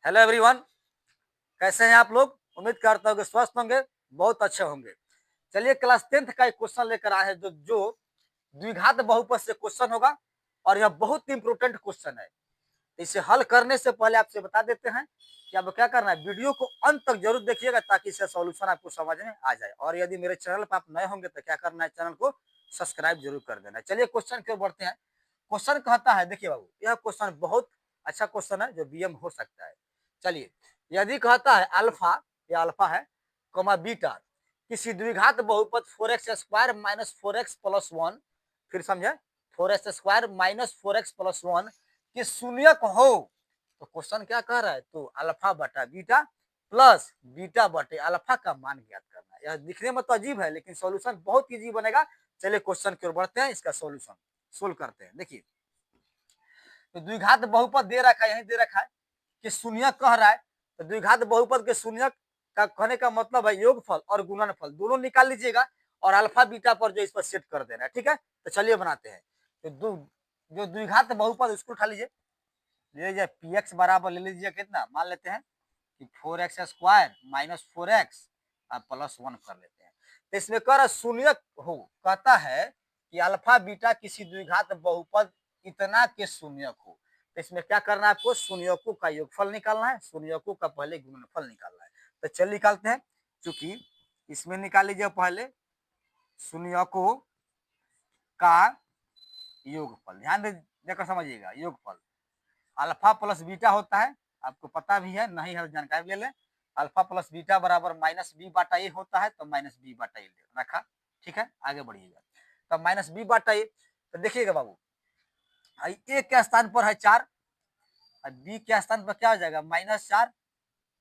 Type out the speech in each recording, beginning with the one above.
Hello everyone, कैसे हैं आप लोग। उम्मीद करता हूँ कि स्वस्थ होंगे, बहुत अच्छे होंगे। चलिए क्लास 10th का एक क्वेश्चन लेकर आए हैं जो द्विघात बहुपद से क्वेश्चन होगा और यह बहुत इंपोर्टेंट क्वेश्चन है। इसे हल करने से पहले आपसे बता देते हैं कि आपको क्या करना है। वीडियो को अंत तक जरूर देखिएगा ताकि इसका सॉल्यूशन आपको समझ में आ जाए। और यदि मेरे चैनल पर आप नए होंगे तो क्या करना है, चैनल को सब्सक्राइब जरूर कर देना है। चलिए क्वेश्चन की ओर बढ़ते हैं। क्वेश्चन कहता है, देखिए बाबू, यह क्वेश्चन बहुत अच्छा क्वेश्चन है जो बीएम हो सकता है। चलिए, यदि कहता है अल्फा, या अल्फा है, कॉमा बीटा किसी द्विघात बहुपद 4x square minus 4x plus 1, फिर समझे, 4x square minus 4x plus 1 कि शून्यक हो, तो क्वेश्चन क्या कह रहा है, तो अल्फा बटा बीटा प्लस बीटा बटे अल्फा का मान ज्ञात करना है। यह दिखने में तो अजीब है लेकिन सॉल्यूशन बहुत इजी बनेगा। चलिए क्वेश्चन की ओर बढ़ते हैं, इसका सॉल्यूशन सोल्व करते हैं। देखिए, तो द्विघात बहुपद दे रखा है, यही दे रखा है कि शून्यक कह रहा है, तो द्विघात बहुपद के शून्यक का कहने का मतलब है योगफल और गुणनफल दोनों निकाल लीजिएगा और अल्फा बीटा पर जो इस पर सेट कर देना है। ठीक है, तो चलिए बनाते हैं। तो जो द्विघात बहुपद उसको उठा लीजिए, ले लीजिए पी एक्स बराबर ले लीजिए कितना, मान लेते हैं कि 4x square minus 4x plus 1 कर लेते हैं। तो इसमें कह रहा शून्यक हो, कहता है कि अल्फा बीटा किसी द्विघात बहुपद इतना के शून्यक हो। तो इसमें क्या करना है, आपको शून्यकों का योगफल निकालना है, शून्यकों का पहले गुणनफल निकालना है। तो चलिए निकालते हैं। चूंकि इसमें निकाल लीजिए पहले शून्यकों का योगफल, ध्यान देकर समझिएगा। योगफल अल्फा प्लस बीटा होता है, आपको पता भी है, नहीं है जानकारी ले लें। अल्फा प्लस बीटा बराबर माइनस बी बाटा ए होता है, तो माइनस बी बाटा ए रखा। ठीक है, आगे बढ़िएगा। तो माइनस बी बाटा ए, तो देखिएगा बाबू, ए के स्थान पर है 4 और बी के स्थान पर क्या हो जाएगा, -4,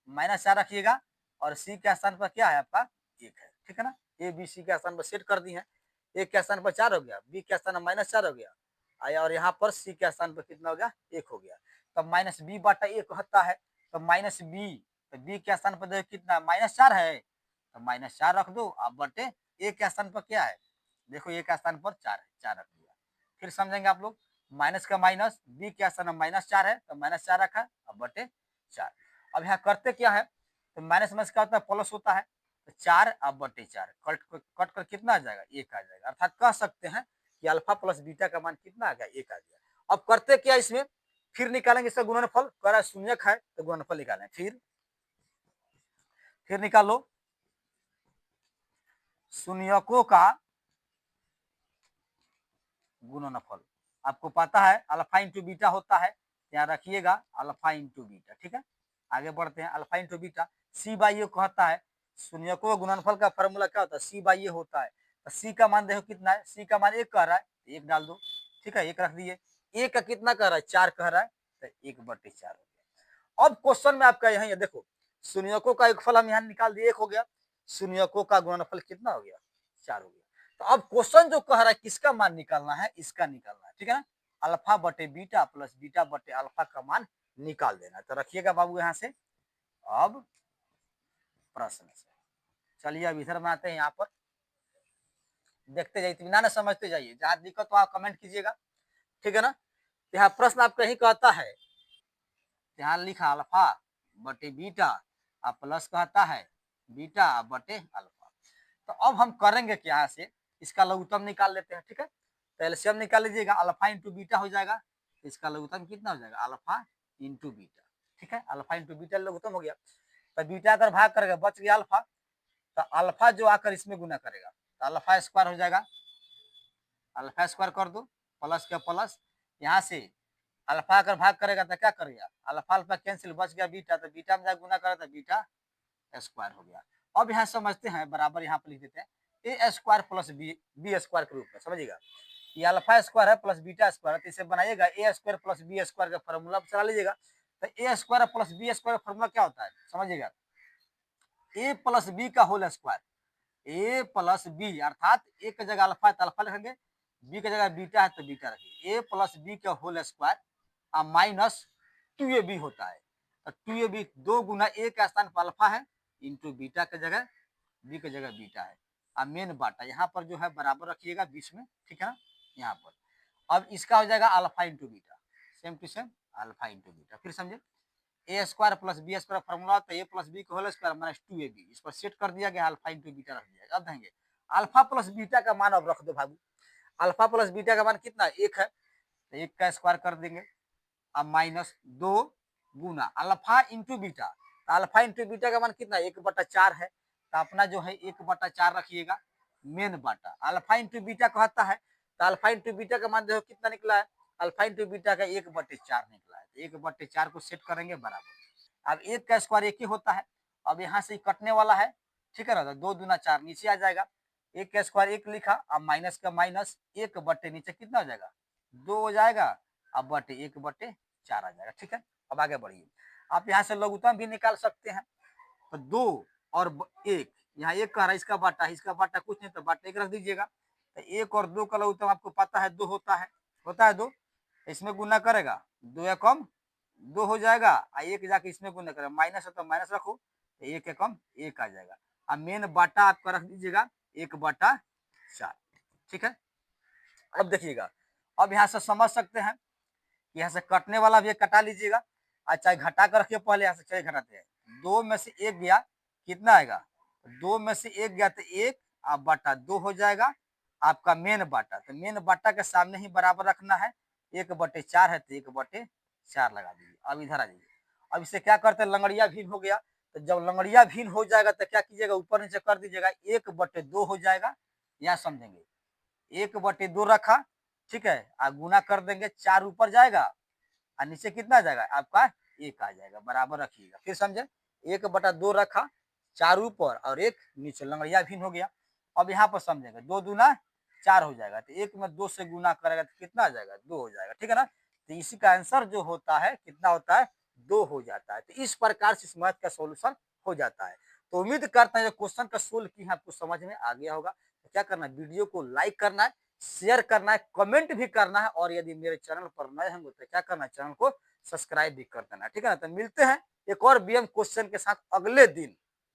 -4 रखिएगा। और सी के स्थान पर क्या है आपका, 1 है। ठीक है ना, ए बी सी के स्थान पर सेट कर दी है। ए के स्थान पर 4 हो गया, बी के स्थान पर -4 हो गया, और यहाँ पर सी के स्थान पर कितना हो गया, 1 हो गया। तो माइनस बी बाटा 1 होता है, तो माइनस बी, तो बी के स्थान पर देखो कितना -4 है, तो -4 रख दो। अब बटे ए के स्थान पर क्या है, देखो ए के स्थान पर 4 है, 4 रख दिया। फिर समझेंगे आप लोग, माइनस का माइनस, बी के स्थान में -4 है तो -4 रखा, अब बटे 4। अब यहाँ करते क्या है, तो माइनस माइनस क्या होता है, प्लस होता है, तो 4 अब बटे 4 कट कर कितना आ जाएगा, 1 आ जाएगा। अर्थात कह सकते हैं कि अल्फा प्लस बीटा का मान कितना आ गया, 1 आ गया। अब करते क्या इसमें, फिर निकालेंगे इसका गुणनफल, कह रहा है शून्यक है तो गुणनफल निकालें। फिर निकालो शून्यकों का गुणनफल। आपको पता है अल्फा इंटू बीटा होता है, यहाँ रखिएगा अल्फा इंटू बीटा। ठीक है, आगे बढ़ते हैं। Alpha into beta C by A कहता है, शून्यकों का गुणनफल का फॉर्मूला क्या होता है, सी बाई ए होता है। तो सी का मान देखो कितना है, सी का मान 1 कह रहा है, 1 डाल दो। ठीक है, 1 रख दिए। ए का कितना कह रहा है, 4 कह रहा है, तो 1 बटे 4 हो गया। अब क्वेश्चन में आपका यही है, देखो शून्यकों का योगफल हम यहाँ निकाल दिए, 1 हो गया। शून्यकों का गुणनफल कितना हो गया, 4 हो गया। तो अब क्वेश्चन जो कह रहा है किसका मान निकालना है, इसका निकालना है। ठीक है ना, अल्फा बटे बीटा प्लस बीटा बटे अल्फा का मान निकाल देना। तो रखिएगा बाबू यहाँ से। अब प्रश्न से चलिए अब इधर बनाते हैं, यहाँ पर देखते जाइए, इत्मीनान समझते जाइए, जहां दिक्कत हो आप कमेंट कीजिएगा। ठीक है ना, यहाँ प्रश्न आपका ही कहता है, यहाँ लिखा अल्फा बटे बीटा प्लस कहता है बीटा बटे अल्फा। तो अब हम करेंगे कि यहाँ से इसका लघुत्तम निकाल लेते हैं। ठीक है, तो एलसीएम निकाल लीजिएगा, अल्फा इंटू बीटा हो जाएगा, इसका लघुत्तम कितना हो जाएगा, अल्फा इंटू बीटा। ठीक है, अल्फा इंटू बीटा लघुत्तम हो गया। तो बीटा अगर भाग करेगा बच गया अल्फा, तो अल्फा जो आकर इसमें गुना करेगा तो अल्फा स्क्वायर हो जाएगा, अल्फा स्क्वायर कर दो, प्लस का प्लस, यहाँ से अल्फा अगर भाग करेगा तो क्या करेगा, अल्फा अल्फा कैंसिल, बच गया बीटा, तो बीटा में जाकर गुना करेगा तो बीटा स्क्वायर हो गया। अब यहाँ समझते हैं, बराबर यहाँ पर लिख देते हैं, ए स्क्वायर प्लस बी स्क्वायर के रूप में समझिएगा। ये अल्फा स्क्वायर है प्लस बीटा स्क्वायर, तो इसे बनाइएगा ए स्क्वायर प्लस बी स्क्वायर का फॉर्मूला चला लीजिएगा। तो ए स्क्वायर प्लस बी स्क्वायर का फॉर्मूला क्या होता है, समझिएगा, ए प्लस बी का होल स्क्वायर, ए प्लस बी, अर्थात ए की जगह अल्फा है तो अल्फा लिखेंगे, बी की जगह बीटा है तो बीटा रखिए, ए प्लस बी का होल स्क्वायर माइनस 2ab होता है। तो 2ab 2 गुना ए का स्थान पर अल्फा है, इंटू बीटा की जगह बी की जगह बीटा है, और मेन बाटा यहाँ पर जो है बराबर रखिएगा बीच में। ठीक है ना, यहाँ पर अब इसका हो जाएगा alpha into beta, same to same alpha into beta. फिर समझे, A square plus B square formula होता है A plus B whole square minus 2ab, इस पर सेट कर दिया गया, अल्फा इंटू बीटा रख दिया। अब देंगे अल्फा प्लस बीटा का मान अब रख दो भाई, अल्फा प्लस बीटा का मान कितना एक है, तो एक का स्क्वायर कर देंगे, अब माइनस 2 गुना alpha into beta, alpha into beta का मान कितना 1/4 है, तो अपना जो है 1/4 रखिएगा मेन बाटा, अल्फा इंटू बीटा कहता है, तो अल्फा इंटू बीटा का मान जो कितना निकला है, अल्फा इंटू बीटा का 1/4 निकला है, तो 1/4 को सेट करेंगे बराबर। अब एक का स्क्वायर एक ही होता है, अब यहाँ से कटने वाला है, ठीक है ना, तो 2 दूना 4 नीचे आ जाएगा, एक का स्क्वायर एक लिखा, अब माइनस का माइनस, एक बटे नीचे कितना हो जाएगा 2 हो जाएगा, अब बटे 1/4 आ जाएगा, ठीक है। अब आगे बढ़िए, आप यहाँ से लघुत्तम भी निकाल सकते हैं, तो 2 और 1, यहाँ 1 कह रहा है, इसका बाटा कुछ नहीं, तो बाटा 1 रख दीजिएगा, तो 1 और 2 का लघुत्तम आपको पता है 2 होता है 2, इसमें गुना करेगा 2 एकम 2 हो जाएगा, और 1 जाके इसमें गुना करेगा, माइनस है तो माइनस रखो, तो 1 एकम 1 आ जाएगा, अब मेन बाटा आपका रख दीजिएगा 1/4, ठीक है। अब देखिएगा, अब यहाँ से समझ सकते हैं, यहाँ से कटने वाला भी कटा लीजिएगा, अच्छा घटा कर रखिए, पहले यहाँ से चलिए घटाते हैं, 2 में से 1 गया कितना आएगा, 2 में से 1 गया तो 1 आप बटा 2 हो जाएगा आपका मेन बाटा, तो मेन बाटा के सामने ही बराबर रखना है, 1/4 है तो 1/4 लगा दीजिए। अब इधर आ जाइए, अब इसे क्या करते हैं लंगड़िया भिन्न हो गया, तो जब लंगड़िया भिन्न हो जाएगा तो क्या कीजिएगा ऊपर नीचे कर दीजिएगा, 1/2 हो जाएगा, यहाँ समझेंगे 1/2 रखा, ठीक है, गुना कर देंगे, 4 ऊपर जाएगा और नीचे कितना आ जाएगा आपका 1 आ जाएगा, बराबर रखिएगा, फिर समझे 1/2 रखा, 4 ऊपर और 1 नीचे, लंगड़िया भिन्न हो गया। अब यहाँ पर समझेंगे 2 दूना 4 हो जाएगा, तो 1 में 2 से गुना करेगा तो कितना आ जाएगा 2 हो जाएगा, ठीक है ना, तो इसी का आंसर जो होता है कितना होता है 2 हो जाता है। तो इस प्रकार से इस मैथ का सोल्यूशन हो जाता है। तो उम्मीद करता है क्वेश्चन का सोल्व किया आपको समझ में आ गया होगा। तो क्या करना है, वीडियो को लाइक करना है, शेयर करना है, कमेंट भी करना है, और यदि मेरे चैनल पर नए होंगे तो क्या करना है, चैनल को सब्सक्राइब भी कर देना है, ठीक है ना। तो मिलते हैं एक और बीएम क्वेश्चन के साथ अगले दिन।